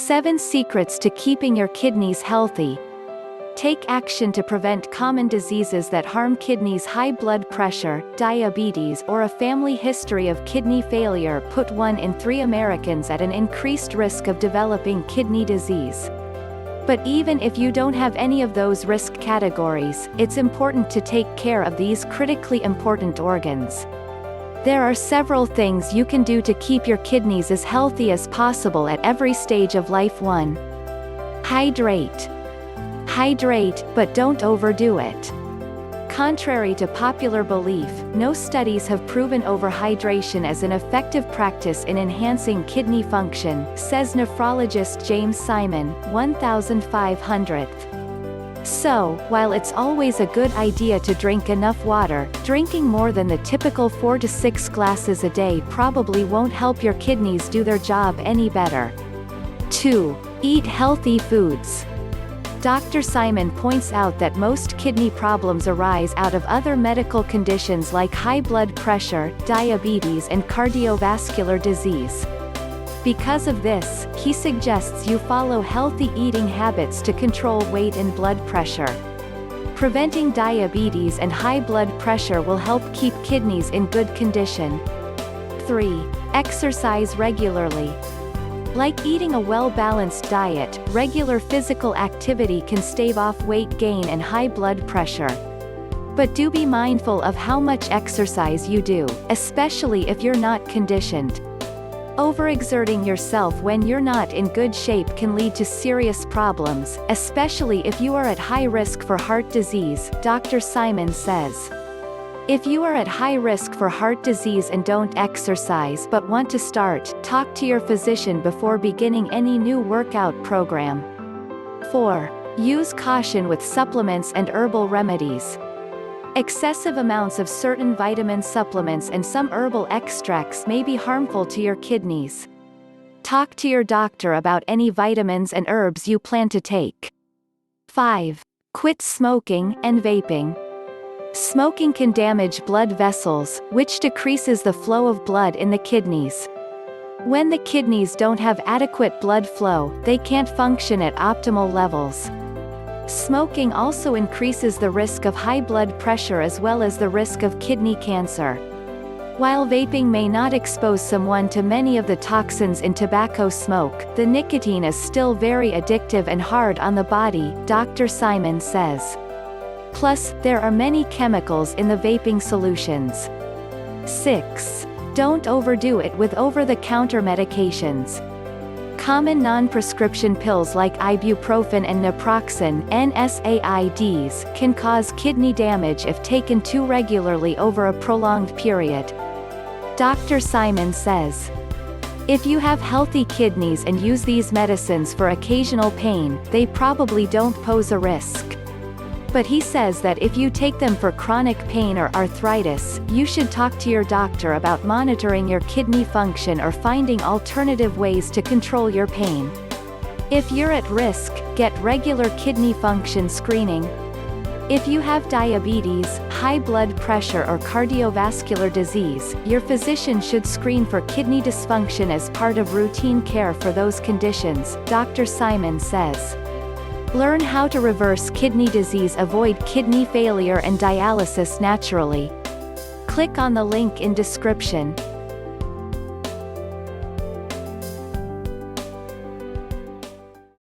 7 Secrets to Keeping Your Kidneys Healthy. Take action to prevent common diseases that harm kidneys. High blood pressure, diabetes, or a family history of kidney failure put 1 in 3 Americans at an increased risk of developing kidney disease. But even if you don't have any of those risk categories, it's important to take care of these critically important organs. There are several things you can do to keep your kidneys as healthy as possible at every stage of life. 1. Hydrate. Hydrate, but don't overdo it. Contrary to popular belief, no studies have proven overhydration as an effective practice in enhancing kidney function, says nephrologist James Simon, 1500th. So, while it's always a good idea to drink enough water, drinking more than the typical 4 to 6 glasses a day probably won't help your kidneys do their job any better. 2. Eat healthy foods. Dr. Simon points out that most kidney problems arise out of other medical conditions like high blood pressure, diabetes, and cardiovascular disease. Because of this, he suggests you follow healthy eating habits to control weight and blood pressure. Preventing diabetes and high blood pressure will help keep kidneys in good condition. 3. Exercise regularly. Like eating a well-balanced diet, regular physical activity can stave off weight gain and high blood pressure. But do be mindful of how much exercise you do, especially if you're not conditioned. Overexerting yourself when you're not in good shape can lead to serious problems, especially if you are at high risk for heart disease, Dr. Simon says. If you are at high risk for heart disease and don't exercise but want to start, talk to your physician before beginning any new workout program. 4. Use caution with supplements and herbal remedies. Excessive amounts of certain vitamin supplements and some herbal extracts may be harmful to your kidneys. Talk to your doctor about any vitamins and herbs you plan to take. 5. Quit smoking and vaping. Smoking can damage blood vessels, which decreases the flow of blood in the kidneys. When the kidneys don't have adequate blood flow, they can't function at optimal levels. Smoking also increases the risk of high blood pressure as well as the risk of kidney cancer. While vaping may not expose someone to many of the toxins in tobacco smoke, the nicotine is still very addictive and hard on the body, Dr. Simon says. Plus, there are many chemicals in the vaping solutions. 6. Don't overdo it with over-the-counter medications. Common non-prescription pills like ibuprofen and naproxen (NSAIDs) can cause kidney damage if taken too regularly over a prolonged period. Dr. Simon says, if you have healthy kidneys and use these medicines for occasional pain, they probably don't pose a risk. But he says that if you take them for chronic pain or arthritis, you should talk to your doctor about monitoring your kidney function or finding alternative ways to control your pain. If you're at risk, get regular kidney function screening. If you have diabetes, high blood pressure or cardiovascular disease, your physician should screen for kidney dysfunction as part of routine care for those conditions, Dr. Simon says. Learn how to reverse kidney disease, avoid kidney failure and dialysis naturally. Click on the link in description.